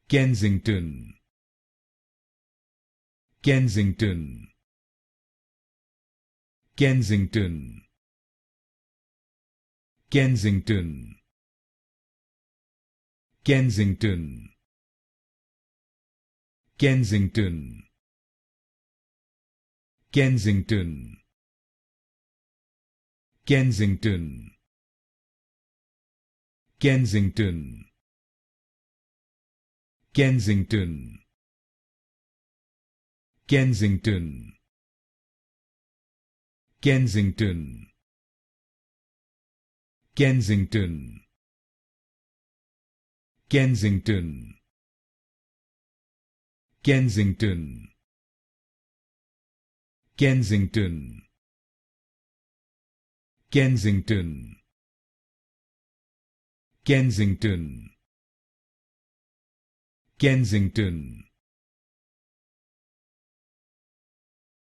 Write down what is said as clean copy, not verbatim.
Kensington, Kensington, Kensington, Kensington, Kensington, Kensington, Kensington, Kensington, Kensington, Kensington, Kensington, Kensington, Kensington, Kensington, Kensington, Kensington, Kensington, Kensington, Kensington,